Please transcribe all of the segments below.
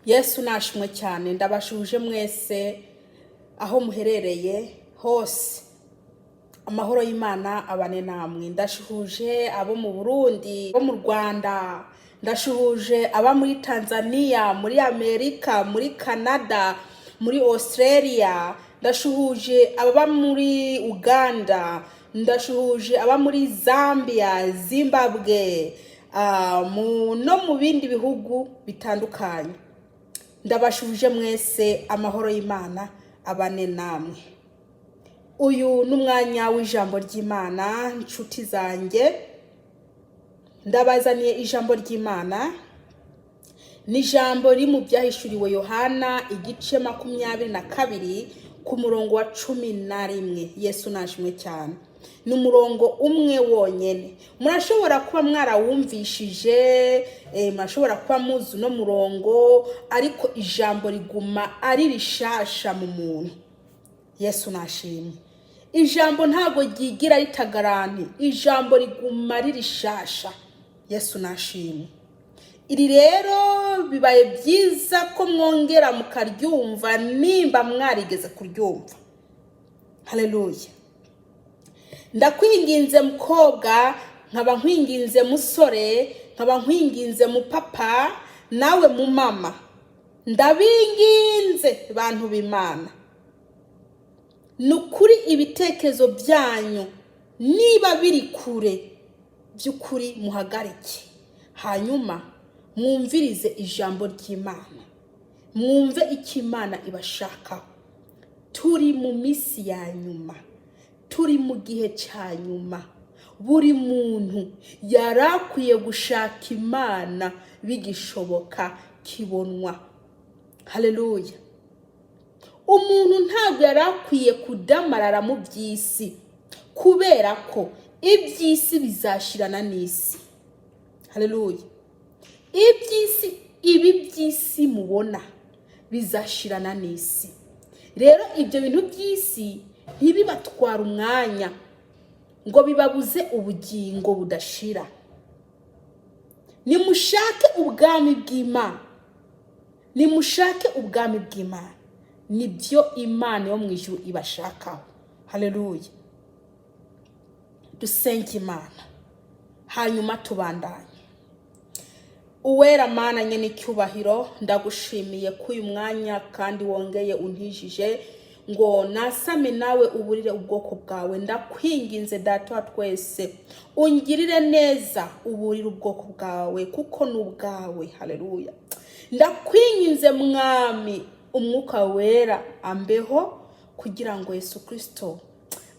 Yesu nashimwe cyane, ndabashuje mwese aho muherereye hose. Amahoro y'Imana abane namwe. Ndashuhuje abo mu Burundi, abo mu Rwanda, ndashuhuje aba muri Tanzania, muri Amerika, muri Canada, muri Australia, ndashuhuje aba muri Uganda, ndashuhuje aba muri Zambia, Zimbabwe, no mu bindi bihugu bitandukanye. Ndabashuje mwese amahoro y'Imana abane namwe. Uyu n'umwanya w'ijambo ry'Imana, nshuti zanjye. Ndabazaniye ijambo ry'Imana. Ni ijambo riri mu byahishuriwe Yohana igice 22 ku murongo wa 11. Yesu nashimwe cyane. Ni umurongo umwe wonyene. Murashobora kuba mwarawumvishije, murashobora kuba muzi no murongo, ariko ijambo riguma ari rishasha mu muntu. Yesu nashimye. Ijambo ntago ryigira ritagarante, ijambo riguma ari rishasha. Yesu nashimye. Iri rero bibaye byiza ko mwongera mukaryumva nimba mwarigeze kuryumva. Haleluya. Ndakwinginze mukobwa, nkaba nkwinginze musore, nkaba nkwinginze mu papa, nawe mu mama. Ndabinginze bantu b'Imana. Nukuri ibitekerezo byanyu niba biri kure by'ukuri muhagarike. Hanyuma mwumvirize ijambo ry'Imana. Mwumve icyo Imana ibashakaho. Turi mu misi ya nyuma. Turi mu gihe cya nyuma. Buri muntu yarakwiye gushaka Imana bigishoboka kibonwa. Haleluya. Umuntu ntabwo yarakwiye kudamarara mu by'isi, kubera ko iby'isi bizashirana n'isi. Haleluya. Ibi by'isi mubona bizashirana n'isi. Rero ibyo bintu by'isi ntibibatwara umwanya ngo bibabuze ubugingo budashira. Nimushake ubwami bw'Imana. Nimushake ubwami bw'Imana. Nibyo Imana yo mu ijuru ibashakaho. Haleluya. Dusenge Imana hanyuma tubandanye. Uwera Mana nyene icyubahiro, ndagushimiye ko uyu mwanya kandi wongeye untijije ngo nasame nawe uburire ubwoko bwawe. Ndakwinginze Data wa twese, ungirire neza uburire ubwoko bwawe kuko n'ubwawe. Haleluya. Ndakwinginze Mwami, umwuka wera ambeho kugira ngo Yesu Kristo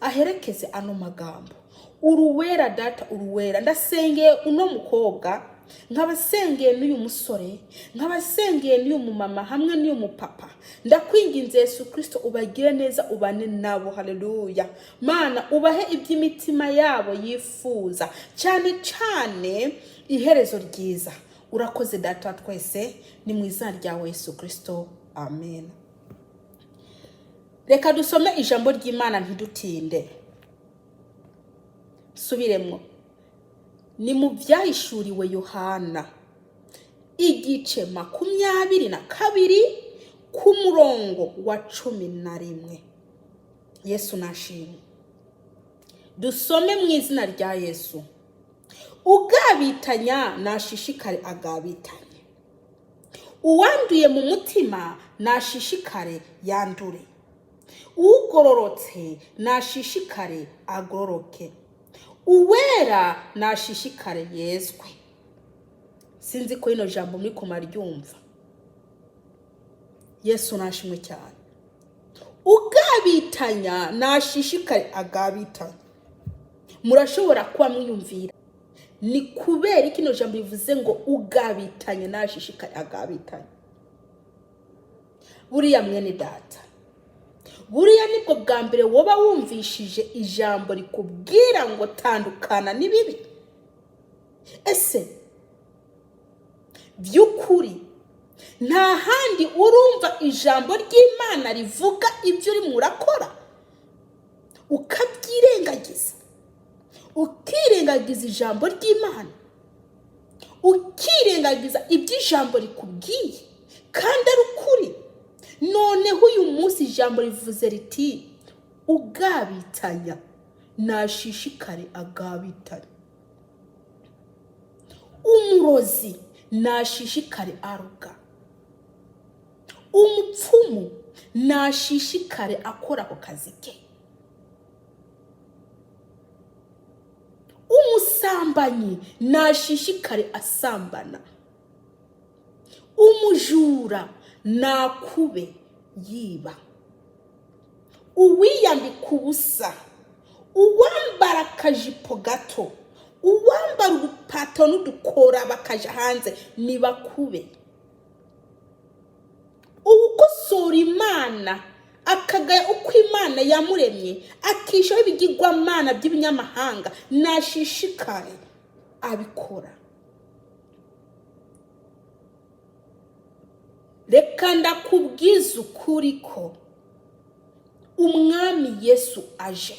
aherekeze ano magambo. Uruwera Data, uruwera. Ndasengeye uno mukobwa, nkabasengeye n'uyu musore, nkabasengeye n'uyu mumama hamwe n'uyu mupapa. Ndakwinginze Yesu Kristo ubagire neza, ubane nabo. Haleluya. Mana, ubahe iby'imitima yabo yifuza, cyane cyane iherezo ryiza. Urakoze Data wa twese, ni mu izina ryawe Yesu Kristo. Amen. Reka dusome ijambo ry'Imana ntidutinde. Subiremwo. Ni mu byahishuriwe Yohana igice 22 ku murongo wa 11. Yesu nashimwe. Dusome mu izina rya Yesu. Ugabitanya nashishikare agabitanye. Uwanduye mu mutima nashishikare yandure. Ugororotse nashishikare agororoke. Uwera nashishikare yezwe. Sinzi ko ino jambo muri kumaryumva. Yesu nashimwe cyane. Ugabitanya nashishikare agabitanye. Murashobora kuba mwiyumvira ni kubera kino jambo rivuze ngo ugabitanye nashishikare agabitanye. Buriya mwene Data, buriya nibwo bwa mbere woba wumvishije ijambo rikubwira ngo tandukana n'ibibi? Ese by'ukuri nta handi urumva ijambo ry'Imana rivuga ibyo uri murakora ukabyirengagiza, ukirengagiza ijambo ry'Imana, ukirengagiza iby'ijambo rikubwiye, kandi ari ukuri. Noneho uyu munsi ijambo rivuze riti ugabitanya nashishikare agabitanya, umurozi nashishikare aruga, umupfumu nashishikare akora ako kazi ke, umusambanyi nashishikare asambana, umujura nakube yiba, uwiyambika ubusa, uwambara akajipo gato, uwambara udupato n'udukora bakaja hanze nibakube. Uwukosora Imana akagaya uko Imana yamuremye akishaho ibigirwamana by'ibinyamahanga nashishikare abikora. Reka ndakubwiza ukuri ko umwami Yesu aje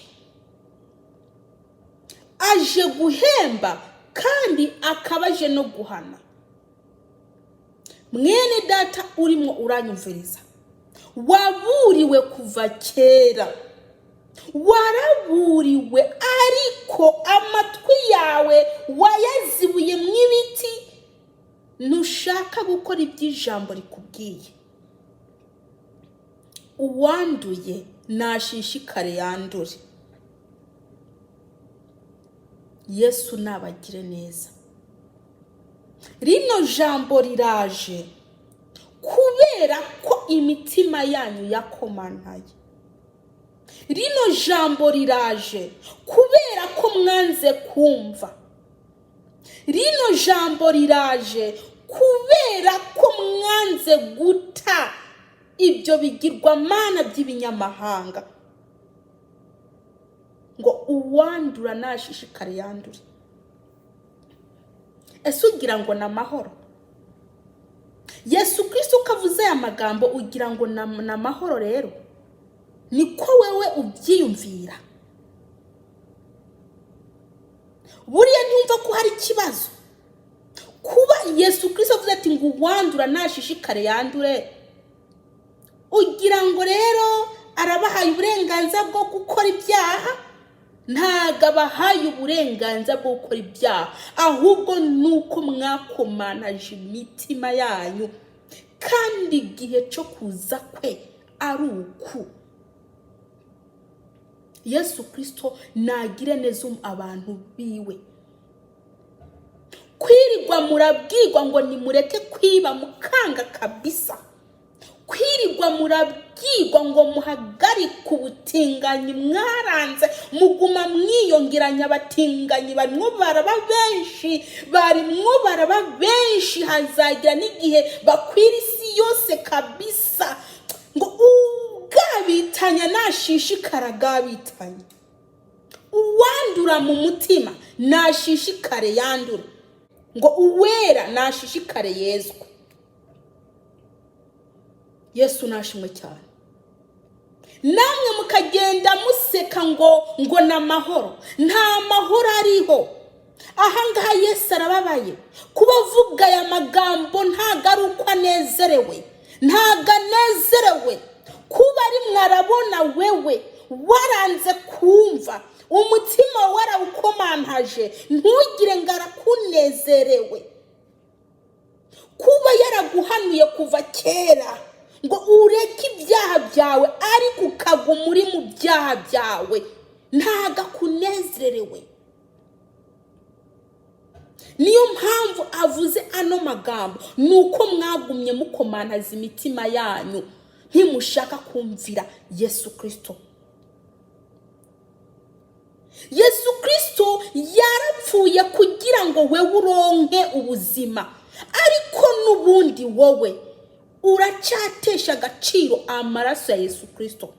guhemba kandi akabaje no guhana. Mwene data urimo uranyumviriza, waburiwe kuva kera, waraburiwe ariko amatwi yawe wayazibuye mw'ibiti, ntushaka gukora iby'ijambo rikubwiye. Uwanduye nashishikare yandure. Yesu nabagire neza. Rino jambo riraje kubera ko imitima yanyu yakomantaye. Rino jambo riraje kubera ko mwanze kumva. Rino jambo riraje kubera ko mwanze guta ibyo bigirwamana by'ibinyamahanga. Ngo uwandura nashishikare yandure. Ese ugira ngo na mahoro? Yesu Kristo kavuze aya magambo ugira ngo na mahoro rero? Niko wewe ubyiyumvira? Buriya ntumva ko hari ikibazo kuba Yesu Kristo avuze ati ngo uwandura nashishikare yandure? Ugira ngo rero arabahaye uburenganzira bwo gukora ibyaha? Ntago abahaye uburenganzira bwo gukora ibyaha, ahubwo nuko mwakomanaje imitima yanyu, kandi igihe cyo kuza kwe ari uku. Yesu Kristo nagire neza abantu biwe. Kwirirwa murabwirwa ngo nimureke kwiba mukanga kabisa. Kwirirwa murabwirwa ngo muhagarike ubutinganyi mwaranze, muguma mwiyongeranya abatinganyi barimwo baraba benshi, hazagira n'igihe bakwira isi yose kabisa. Ngo ugabitanya nashishikara agabitanya, uwandura mu mutima nashishikare yandura. Ngo uwera nashishikare yezwe. Yesu nashimwe cyane. Namwe mukagenda museka ngo na mahoro. Nta mahoro ariho. Ahangaha Yesu arababaye kuba avuga aya magambo, ntago ari uko anezerewe, ntago anezerewe kuba ari mwarabona wewe waranze kumva, umutima warawukomantaje, ntugire ngo arakunezerewe. Kuba yaraguhanuye kuva kera ngo ureke ibyaha byawe ariko ukaguma uri mu byaha byawe, ntago akunezerewe. Niyo mpamvu avuze ano magambo, nuko mwagumye mukomantaza imitima yanyu, ntimushaka kumvira Yesu Kristo. Yesu Kristo yarapfuye kugira ngo wewe uronke ubuzima, ariko nubundi wowe uracatesha agaciro amaraso ya Yesu Kristo.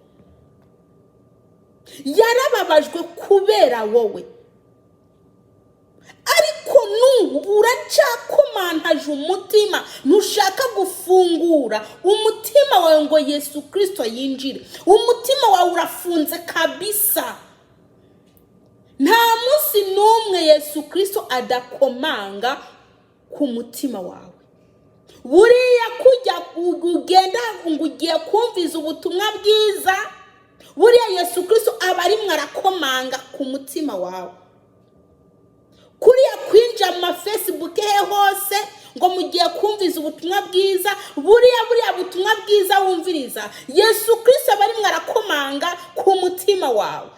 Yarababajwe kubera wowe, ariko nubu uracakomantaje umutima, ntushaka gufungura umutima wawe ngo Yesu Kristo yinjire. Umutima wawe urafunze kabisa. Nta munsi n'umwe Yesu Kristo adakomanga ku mutima wawe. Buriya ngo ugiye kumviza ubutumwa bwiza, buriya Yesu Kristo aba arimwe arakomanga ku mutima wawe. Kuriya kwinjira mu Facebook he hose ngo mugiye kumviza ubutumwa bwiza, buriya butumwa bwiza wumviriza, Yesu Kristo aba arimwe arakomanga ku mutima wawe.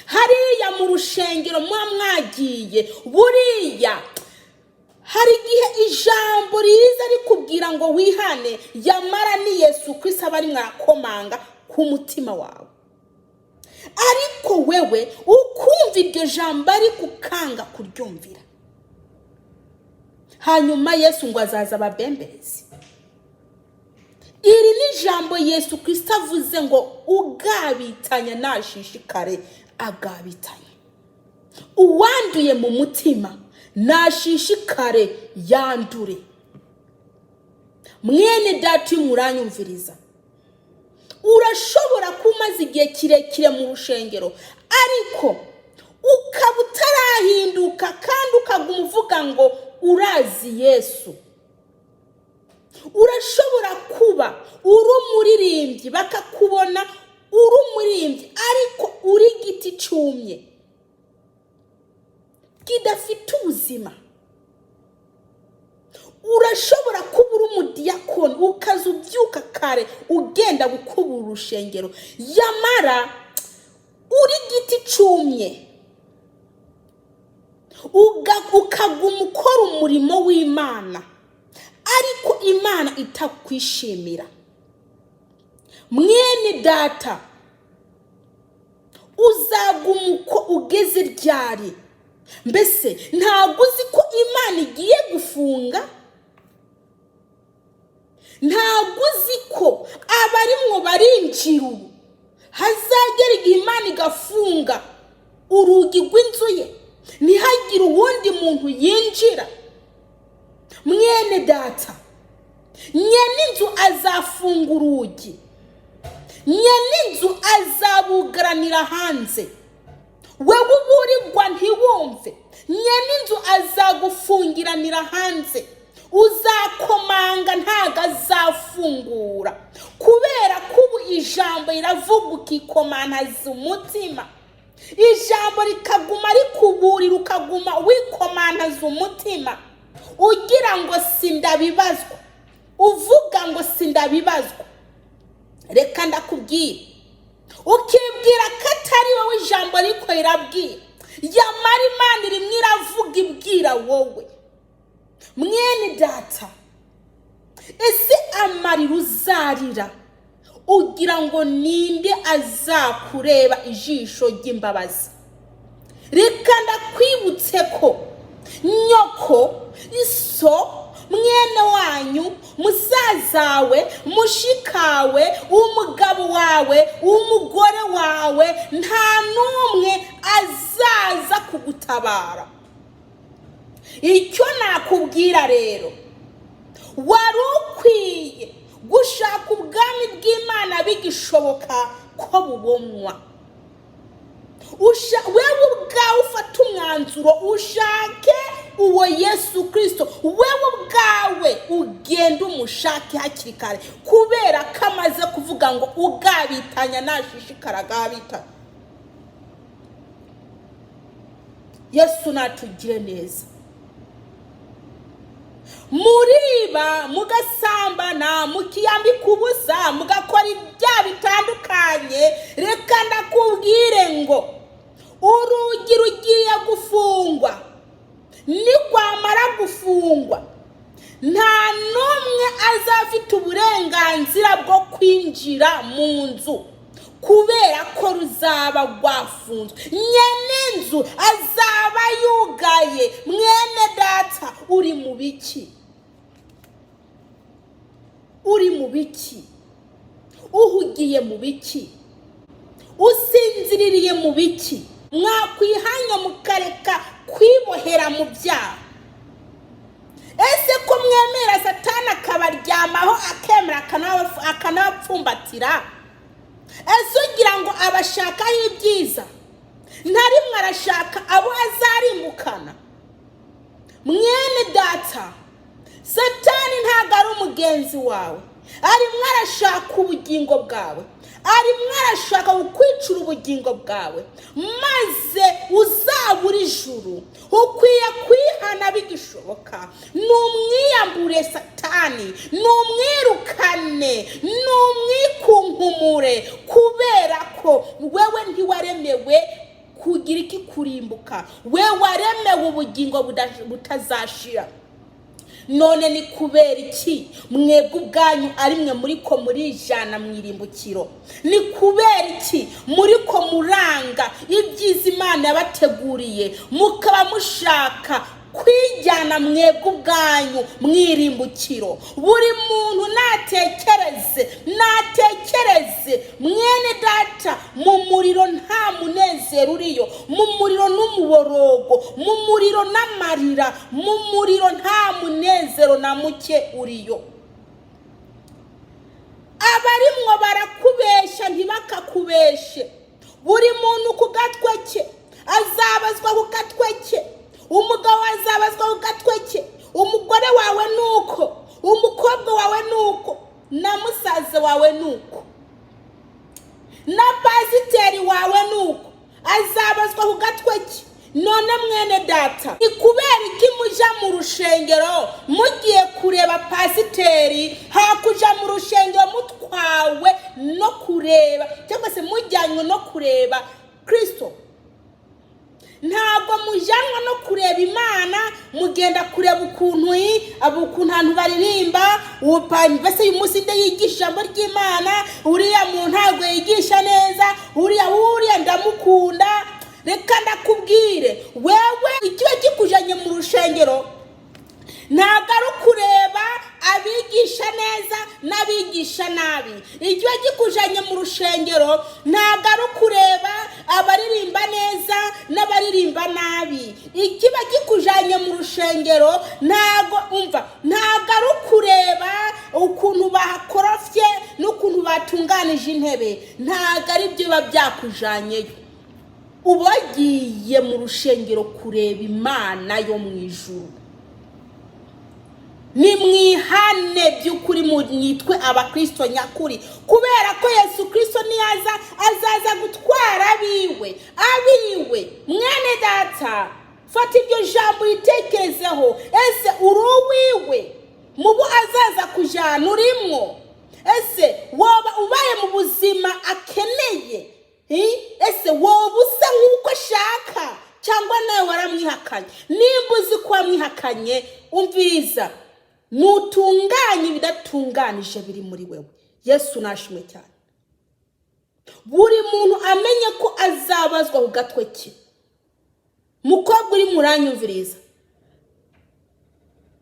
Hariya mu rushengero mwagiye, buriya hari igihe ijambo riza rikubwira ngo wihane, yamara ni Yesu Kristo aba arimwe arakomanga ku mutima wawe. Ariko wewe ukumva iryo jambo ari kukanga kuryumvira, hanyuma Yesu ngo azaza ababemberezi. Iri ni jambo Yesu Kristo avuze ngo ugabitanya nashishikare agabitanye, uwanduye mu mutima nashishikare yandure. Mwene data muranyumviriza, urashobora kumaza igihe kirekire mu rushengero ariko ukaba utarahinduka kandi ukaguma uvuga ngo urazi Yesu. Urashobora kuba uri umuririmbyi bakakubona uri umuririmbyi ariko uri igiti cyumye kidafite ubuzima. Urashobora kuba uri umudiyakoni ukaza ubyuka kare ugenda gukubura urushengero, yamara uri igiti cyumye ukaguma ukora umurimo w'Imana ariko Imana itakwishimira. Mwene data, uzaguma uko ugeze ryari? Mbese ntabwo uzi ko Imana igiye gufunga? Ntabwo uzi ko abarimwo barinjira ubu hazagera igihe Imana igafunga urugi rw'inzu ye, ntihagire uwundi muntu yinjira? Mwene data, nyene inzu azafunga urugi, nyene inzu azabugaranira hanze, wewe uburirwa ntiwumve. Nyene inzu azagufungiranira hanze, uzakomanga ntago azafungura, kubera ko ubu ijambo riravuga ukikomantaza umutima. Ijambo rikaguma rikuburira ukaguma wikomantaza umutima, ugira ngo sindabibazwa, uvuga ngo sindabibazwa. Reka ndakubwira, ukibwira ko atari wowe ijambo riko rirabwira, yamara Imana irimwe iravuga ibwira wowe. Mwene data, ese amarira uzarira ugira ngo ninde azakureba ijisho ry'imbabazi? Reka ndakwibutse ko nyoko, iso, mwene wanyu, musazawe, mushikawe, umugabo wawe, umugore wawe, nta numwe azaza kugutabara. Icyo nakubwira rero, wari ukwiye gushaka ubwami bw'Imana bigishoboka ko bubonwa. Wewe ubwawe ufata umwanzuro ushake uwo Yesu Kristo, wewe ubwawe ugenda umushake hakiri kare, kubera ko amaze kuvuga ngo ugabitanya nashishikara agabita. Yesu natugire neza. Muriba, mugasambana, mukiyambika ubusa, mugakora ibyaha bitandukanye, reka ndakubwire ngo urugi rugiye gufungwa. Nikwamara gufungwa, nta numwe azafite uburenganzira bwo kwinjira mu nzu, kubera ko ruzaba rwafunzwe. Nyene inzu azaba yugaye. Mwene data, uri mu biki? Uri mu biki? Uhugiye mu biki? Usinziririye mu biki? Mwakwihanya mukareka kwibohera mu byaha. Ese ko mwemera Satani akabaryamaho akemera akanabapfumbatira? Ese ugira ngo abashakaho ibyiza, ntarimwe arashaka abo azarimbukana? Mwene data, Satani ntabwo ari umugenzi wawe, arimo arashaka ubugingo bwawe, arimo arashaka kukwicira ubugingo bwawe maze uzabura ijuru. Ukwiye kwihana bigishoboka, numwiyambure Satani, numwirukane, numwikunkumure, kubera ko wewe ntiwaremewe kugira iki kurimbuka, wewe waremewe ubugingo butazashira. None ni kubera iki mwebwe ubwanyu ari mwe muri ko murijana mwirimbukiro? Ni kubera iki muri ko muranga ibyiza Imana yabateguriye, mukaba mushaka kwijyana mwebwe ubwanyu mwirimbukiro? Buri muntu natekereze mwene data, mu muriro nta munezero uriyo, mu muriro n'umuborogo, mu muriro n'amarira, mu muriro nta munezero na muke uriyo. Abarimwo barakubesha ntibakakubeshe. Buri muntu ku gatwe ke azabazwa ku gatwe ke, umugabo azabazwa ku gatwe ke, umugore wawe nuko, umukobwa wawe nuko, na musaza wawe nuko, na pasiteri wawe nuko azabazwa ku gatwe ke. None mwene data, ikubera iki muja mu rushengero mugiye kureba pasiteri, hakuja mu rushengero mutwawe no kureba cyangwa se mujyanywe no kureba Kristo? Ntabwo mujanwa no kureba Imana, mugenda kureba ukuntu abantu baririmba, mbese uyu munsi nde yigisha ijambo ry'Imana, uriya muntu ntabwo yigisha neza, uriya ndamukunda. Reka ndakubwire, wewe ikiba kikujanye mu rushengero ntabwo ari ukureba abigisha neza n'abigisha nabi. Ikiba kikujanye mu rushengero ntabwo ari ukureba abaririmba neza n'abaririmba nabi. Ikiba kikujanye mu rushengero ntabwo ari ukureba ukuntu bahakorofye n'ukuntu batunganije intebe. Ntabwo ari byo biba byakujanyeyo. Ubagiye mu rushengero kureba Imana yo mu ijuru. Ni mwihane by'ukuri mwitwe abakristo nyakuri, kubera ko Yesu Kristo niyaza azaza gutwara abiwe. Mwene data, fata iryo jambo ritekerezeho. Ese uri uwiwe? Mubo azaza kujana urimwo? Ese woba ubaye mu buzima akeneye? Ese woba usa nk'uko ashaka cyangwa nawe waramwihakanye? Nimba uzi ko wamwihakanye, umviriza, nutunganye ibidatunganije biri muri wewe. Yesu nashimwe cyane. Buri muntu amenye ko azabazwa ku gatwe ke. Mukobwa uri muranyumviriza,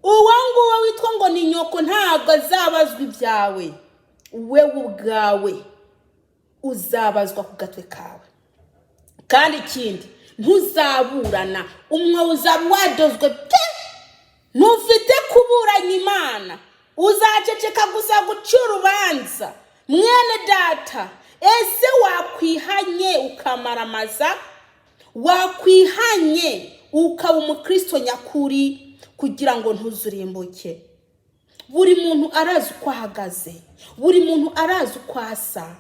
uwo nguwo witwa ngo ni nyoko ntabwo azabazwa ibyawe, wewe ubwawe uzabazwa ku gatwe kawe. Kandi ikindi, ntuzaburana, umwe uzaba wadozwe pe. Ntufite kuburanya Imana, uzaceceka gusa guca urubanza. Mwene data, ese wakwihanye ukamaramaza? Wakwihanye ukaba umukristo nyakuri kugira ngo ntuzurimbuke? Buri muntu arazi uko ahagaze, buri muntu arazi uko asa.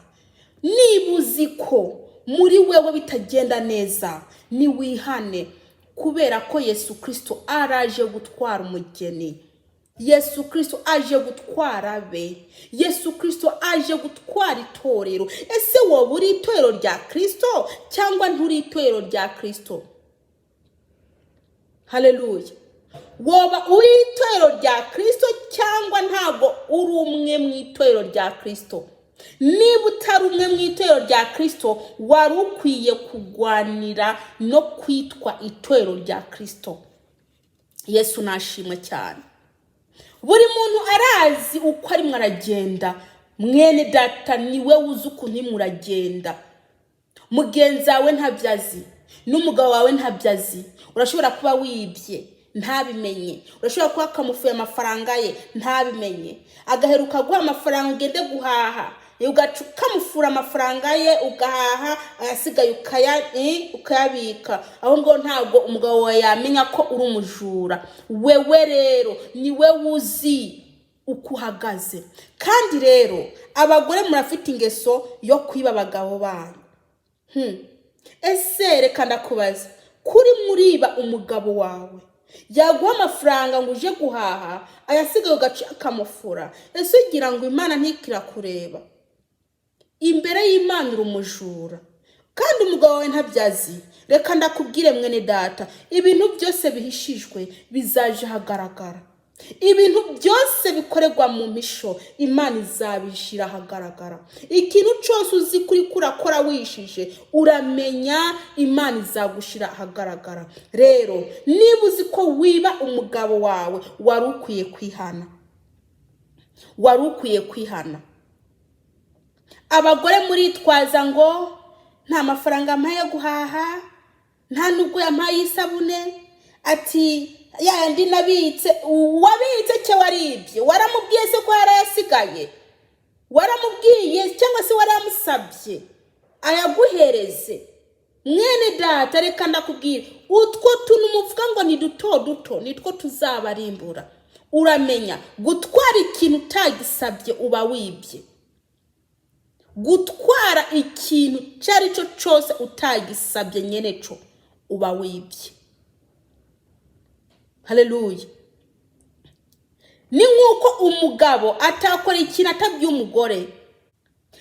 Niba uzi ko muri wewe bitagenda neza, ni wihane, kubera ko Yesu Kristo araje gutwara umugeni. Yesu Kristo aje gutwara be. Yesu Kristo aje gutwara itorero. Ese wowe uri itorero rya Kristo cyangwa nturi itorero rya Kristo? Haleluya. Woba uri itorero rya Kristo cyangwa ntabwo uri umwe mu itorero rya Kristo? Niba utari umwe mu itorero rya Kristo, wari ukwiye kugwanira no kwitwa itorero rya Kristo. Yesu nashimwe cyane. Buri muntu arazi uko ari mwaragenda. Mwene data, niwe uzi ukuntu muragenda. Mugenzi wawe ntabyazi, n'umugabo wawe ntabyazi. Urashobora kuba wibye ntabimenye, urashobora kuba kamufuye amafaranga ye ntabimenye, agaheruka guha amafaranga ugende guhaha ukamufura amafaranga ye ugahaha ayasigaye ukayabika. Aho ngo ntabwo umugabo wawe yamenya ko uri umujura. Wewe rero ni we uzi uko uhagaze. Kandi rero abagore murafite ingeso yo kwiba abagabo banyu. Ese reka ndakubaza, kuri muriba umugabo wawe yaguha amafaranga ngo uje guhaha ayasigaye ukamufura, ese ugira ngo Imana ntikirakureba? Imbere y'Imana uri umujura kandi umugabo wawe ntabyazi. Reka ndakubwire mwene data, ibintu byose bihishijwe bizaje hagaragara. Ibintu byose bikorerwa mu misho Imana izabishira hagaragara. Ikintu cyose uzi kuri kurakora wishije uramenya Imana izagushira hagaragara. Rero niba uzi ko wiba umugabo wawe wari ukwiye kwihana. Abagore muritwaza ngo nta mafaranga ampaye guhaha, nta nubwo yampaye isabune, ati yandi nabitse. Wabitse cyo waribye? Waramubwiye se ko yarayasigaye? Waramubwiye cyangwa se waramusabye ayaguhereze? Mwene data reka ndakubwira, utwo tuntu muvuga ngo ni duto nitwo tuzabarimbura. Uramenya gutwara ikintu utagisabye uba wibye. Gutwara ikintu cyari cyo cyose utagisabye nyene cyo uba wibye. Haleluya. Ni nkuko umugabo atakora ikintu atabye umugore.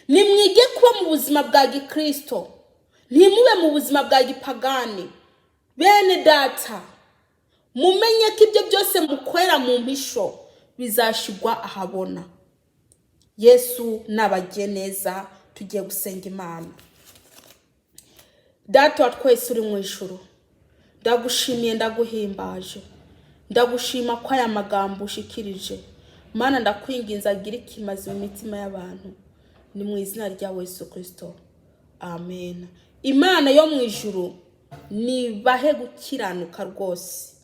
Nimwige kuba mu buzima bwa Gikristo, ntimube mu buzima bwa gipagani. Bene data, mumenye ko ibyo byose mukorera mu mpisho bizashigwa ahabona. Yesu nabagiye neza. Tugiye gusenga Imana. Data wa twese uri mu ijuru, ndagushimiye ndaguhimbaje. Ndagushima ko aya magambo ushikirije. Mana ndakwinginza agira ikimazi mu mitima y'abantu. Ni mu izina rya Yesu Kristo. Amen. Imana yo mu ijuru nibahe gukiranuka rwose.